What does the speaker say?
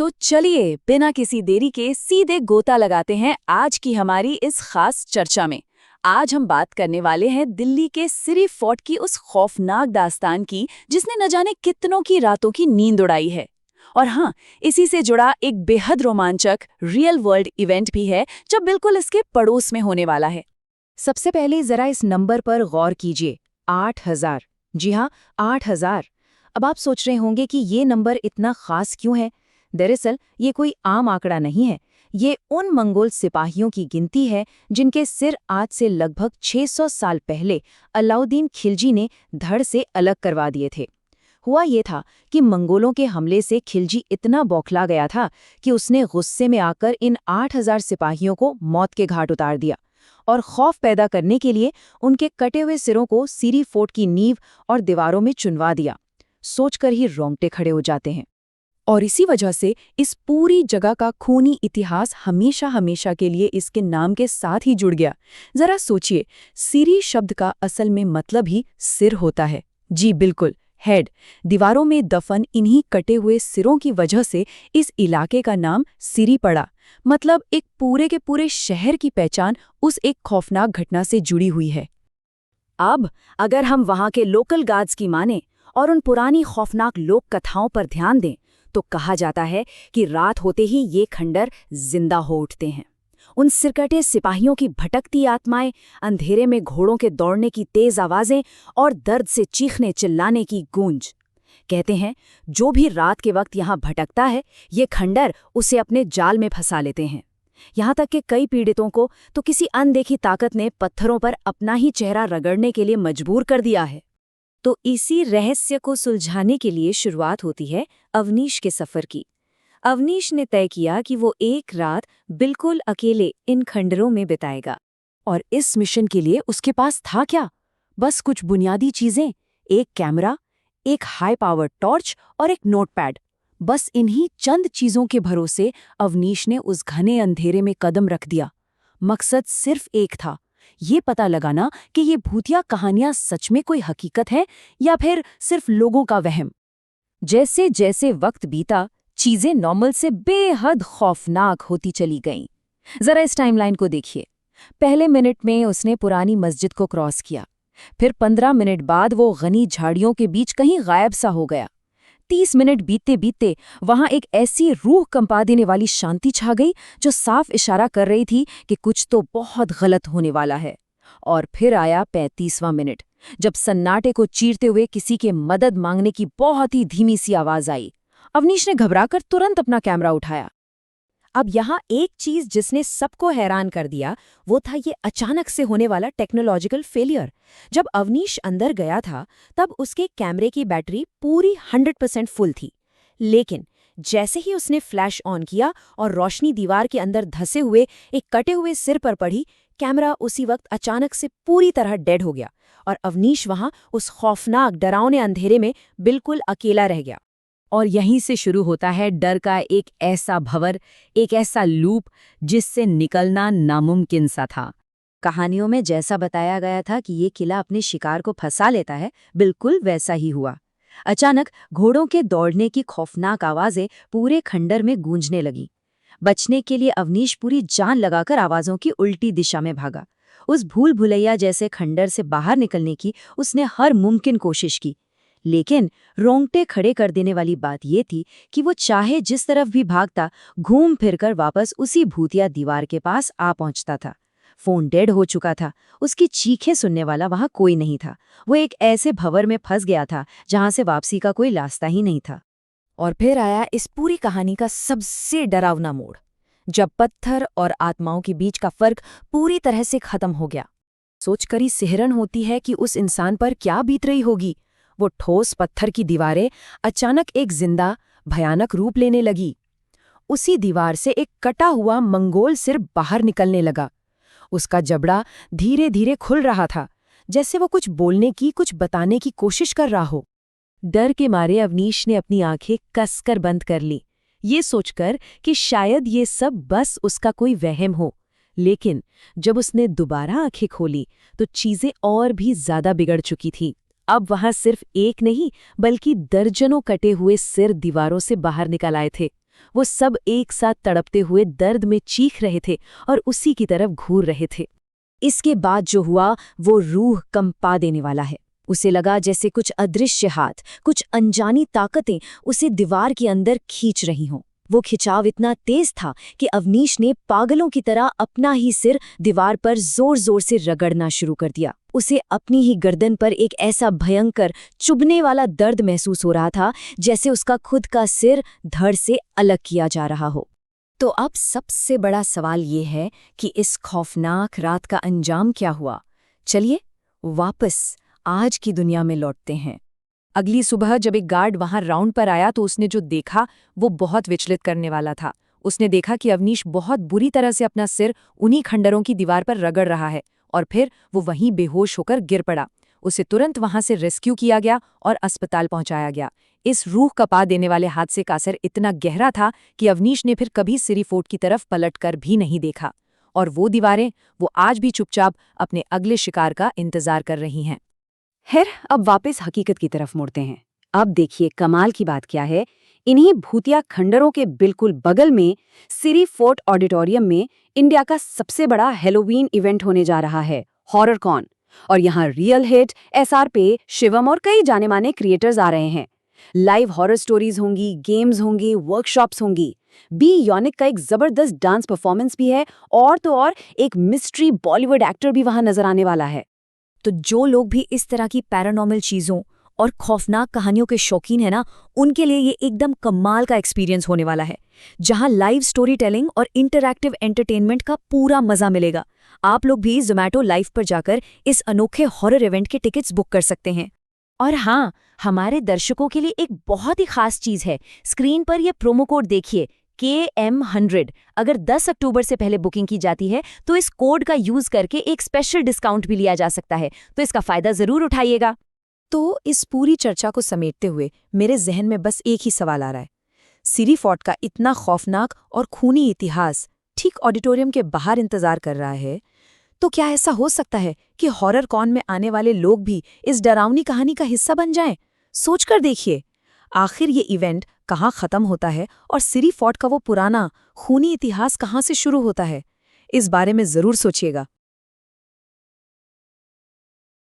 तो चलिए बिना किसी देरी के सीधे गोता लगाते हैं आज की हमारी इस खास चर्चा में। आज हम बात करने वाले हैं दिल्ली के सिरी फोर्ट की उस खौफनाक दास्तान की जिसने न जाने कितनों की रातों की नींद उड़ाई है। और हाँ, इसी से जुड़ा एक बेहद रोमांचक रियल वर्ल्ड इवेंट भी है जो बिल्कुल इसके पड़ोस में होने वाला है। सबसे पहले जरा इस नंबर पर गौर कीजिए, 8,000। जी हाँ, 8,000। अब आप सोच रहे होंगे कि ये नंबर इतना खास क्यों है। दरअसल ये कोई आम आंकड़ा नहीं है। ये उन मंगोल सिपाहियों की गिनती है जिनके सिर आज से लगभग 600 साल पहले अलाउद्दीन खिलजी ने धड़ से अलग करवा दिए थे। हुआ ये था कि मंगोलों के हमले से खिलजी इतना बौखला गया था कि उसने गुस्से में आकर इन 8,000 सिपाहियों को मौत के घाट उतार दिया और खौफ पैदा करने के लिए उनके कटे हुए सिरों को सिरी फोर्ट की नींव और दीवारों में चुनवा दिया। सोचकर ही रोंगटे खड़े हो जाते हैं। और इसी वजह से इस पूरी जगह का खूनी इतिहास हमेशा हमेशा के लिए इसके नाम के साथ ही जुड़ गया। जरा सोचिए, सिरी शब्द का असल में मतलब ही सिर होता है। जी बिल्कुल, हेड। दीवारों में दफन इन्हीं कटे हुए सिरों की वजह से इस इलाके का नाम सिरी पड़ा। मतलब एक पूरे के पूरे शहर की पहचान उस एक खौफनाक घटना से जुड़ी हुई है। अब अगर हम वहाँ के लोकल गार्ड्स की माने और उन पुरानी खौफनाक लोक कथाओं पर ध्यान दें तो कहा जाता है कि रात होते ही ये खंडर जिंदा हो उठते हैं। उन सिरकटे सिपाहियों की भटकती आत्माएं, अंधेरे में घोड़ों के दौड़ने की तेज आवाजें और दर्द से चीखने चिल्लाने की गूंज। कहते हैं जो भी रात के वक्त यहाँ भटकता है ये खंडर उसे अपने जाल में फंसा लेते हैं। यहाँ तक कि कई पीड़ितों को तो किसी अनदेखी ताकत ने पत्थरों पर अपना ही चेहरा रगड़ने के लिए मजबूर कर दिया है। तो इसी रहस्य को सुलझाने के लिए शुरुआत होती है अवनीश के सफर की। अवनीश ने तय किया कि वो एक रात बिल्कुल अकेले इन खंडरों में बिताएगा। और इस मिशन के लिए उसके पास था क्या? बस कुछ बुनियादी चीजें, एक कैमरा, एक हाई पावर टॉर्च और एक नोटपैड। बस इन्हीं चंद चीजों के भरोसे अवनीश ने उस घने अंधेरे में कदम रख दिया। मकसद सिर्फ एक था, ये पता लगाना कि ये भूतिया कहानियां सच में कोई हकीकत है या फिर सिर्फ लोगों का वहम। जैसे जैसे वक्त बीता चीजें नॉर्मल से बेहद खौफनाक होती चली गईं। जरा इस टाइमलाइन को देखिए। पहले मिनट में उसने पुरानी मस्जिद को क्रॉस किया, फिर 15 मिनट बाद वो घनी झाड़ियों के बीच कहीं गायब सा हो गया। 30 मिनट बीतते बीतते वहां एक ऐसी रूह कंपा देने वाली शांति छा गई जो साफ इशारा कर रही थी कि कुछ तो बहुत गलत होने वाला है। और फिर आया 35वां मिनट, जब सन्नाटे को चीरते हुए किसी के मदद मांगने की बहुत ही धीमी सी आवाज आई। अवनीश ने घबराकर तुरंत अपना कैमरा उठाया। अब यहाँ एक चीज जिसने सबको हैरान कर दिया वो था ये अचानक से होने वाला टेक्नोलॉजिकल फेलियर। जब अवनीश अंदर गया था तब उसके कैमरे की बैटरी पूरी 100% फुल थी, लेकिन जैसे ही उसने फ्लैश ऑन किया और रोशनी दीवार के अंदर धसे हुए एक कटे हुए सिर पर पड़ी, कैमरा उसी वक्त अचानक से पूरी तरह डेड हो गया और अवनीश वहां उस खौफनाक डरावने अंधेरे में बिल्कुल अकेला रह गया। और यहीं से शुरू होता है डर का एक ऐसा भंवर, एक ऐसा लूप जिससे निकलना नामुमकिन सा था। कहानियों में जैसा बताया गया था कि ये किला अपने शिकार को फंसा लेता है, बिल्कुल वैसा ही हुआ। अचानक घोड़ों के दौड़ने की खौफनाक आवाजें पूरे खंडर में गूंजने लगी। बचने के लिए अवनीश पूरी जान लगाकर आवाजों की उल्टी दिशा में भागा। उस भूल भुलैया जैसे खंडर से बाहर निकलने की उसने हर मुमकिन कोशिश की, लेकिन रोंगटे खड़े कर देने वाली बात ये थी कि वो चाहे जिस तरफ भी भागता घूम फिरकर वापस उसी भूतिया दीवार के पास आ पहुंचता था। फोन डेड हो चुका था, उसकी चीखें सुनने वाला वहां कोई नहीं था। वो एक ऐसे भंवर में फंस गया था जहां से वापसी का कोई रास्ता ही नहीं था। और फिर आया इस पूरी कहानी का सबसे डरावना मोड़, जब पत्थर और आत्माओं के बीच का फर्क पूरी तरह से खत्म हो गया। सोचकर ही सिहरन होती है कि उस इंसान पर क्या बीत रही होगी। वो ठोस पत्थर की दीवारें अचानक एक जिंदा भयानक रूप लेने लगी। उसी दीवार से एक कटा हुआ मंगोल सिर बाहर निकलने लगा। उसका जबड़ा धीरे धीरे खुल रहा था, जैसे वो कुछ बोलने की, कुछ बताने की कोशिश कर रहा हो। डर के मारे अवनीश ने अपनी आंखें कसकर बंद कर ली, ये सोचकर कि शायद ये सब बस उसका कोई वहम हो। लेकिन जब उसने दोबारा आंखें खोली तो चीजें और भी ज्यादा बिगड़ चुकी थी। अब वहां सिर्फ एक नहीं बल्कि दर्जनों कटे हुए सिर दीवारों से बाहर निकल आए थे। वो सब एक साथ तड़पते हुए दर्द में चीख रहे थे और उसी की तरफ घूर रहे थे। इसके बाद जो हुआ वो रूह कंपा देने वाला है। उसे लगा जैसे कुछ अदृश्य हाथ, कुछ अनजानी ताकतें उसे दीवार के अंदर खींच रही हों। वो खिंचाव इतना तेज था कि अवनीश ने पागलों की तरह अपना ही सिर दीवार पर जोर जोर से रगड़ना शुरू कर दिया। उसे अपनी ही गर्दन पर एक ऐसा भयंकर चुभने वाला दर्द महसूस हो रहा था जैसे उसका खुद का सिर धड़ से अलग किया जा रहा हो। तो अब सबसे बड़ा सवाल ये है कि इस खौफनाक रात का अंजाम क्या हुआ। चलिए वापस आज की दुनिया में लौटते हैं। अगली सुबह जब एक गार्ड वहां राउंड पर आया तो उसने जो देखा वो बहुत विचलित करने वाला था। उसने देखा कि अवनीश बहुत बुरी तरह से अपना सिर उन्हीं खंडरों की दीवार पर रगड़ रहा है और फिर वो वहीं बेहोश होकर गिर पड़ा। उसे तुरंत वहां से रेस्क्यू किया गया और अस्पताल पहुंचाया गया। इस रूह कपा देने वाले हादसे का असर इतना गहरा था कि अवनीश ने फिर कभी सिरी फोर्ट की तरफ पलटकर भी नहीं देखा। और वो दीवारें वो आज भी चुपचाप अपने अगले शिकार का इंतजार कर रही हैं। खैर, अब वापस हकीकत की तरफ मुड़ते हैं। अब देखिए कमाल की बात क्या है। इन्हीं भूतिया खंडरों के बिल्कुल बगल में सिरी फोर्ट ऑडिटोरियम में इंडिया का सबसे बड़ा हैलोवीन इवेंट होने जा रहा है, हॉरर कॉन। और यहाँ रियल हिट, एसआर पे, शिवम और कई जाने माने क्रिएटर्स आ रहे हैं। लाइव हॉरर स्टोरीज होंगी, गेम्स होंगी, वर्कशॉप्स होंगी। बी यूनिक का एक जबरदस्त डांस परफॉर्मेंस भी है और तो और एक मिस्ट्री बॉलीवुड एक्टर भी वहां नजर आने वाला है। तो जो लोग भी इस तरह की पैरानॉर्मल चीज़ों और खौफनाक कहानियों के शौकीन हैं ना, उनके लिए ये एकदम कमाल का एक्सपीरियंस होने वाला है, जहां लाइव स्टोरी टेलिंग और इंटरैक्टिव एंटरटेनमेंट का पूरा मजा मिलेगा। आप लोग भी ज़ोमैटो लाइव पर जाकर इस अनोखे हॉरर इवेंट के टिकट्स बुक कर सकते हैं। और हाँ, हमारे दर्शकों के लिए एक बहुत ही खास चीज़ है। स्क्रीन पर यह प्रोमो कोड देखिए, KM100। अगर 10 अक्टूबर से पहले बुकिंग की जाती है तो इस कोड का यूज करके एक स्पेशल डिस्काउंट भी लिया जा सकता है, तो इसका फायदा जरूर उठाइएगा। तो इस पूरी चर्चा को समेटते हुए मेरे जहन में बस एक ही सवाल आ रहा है। सिरी फोर्ट का इतना खौफनाक और खूनी इतिहास ठीक ऑडिटोरियम के बाहर इंतजार कर रहा है, तो क्या ऐसा हो सकता है कि हॉरर कॉन में आने वाले लोग भी इस डरावनी कहानी का हिस्सा बन जाएं? सोचकर देखिए, आखिर ये इवेंट कहाँ खत्म होता है और सिरी फोर्ट का वो पुराना खूनी इतिहास कहाँ से शुरू होता है। इस बारे में जरूर सोचिएगा।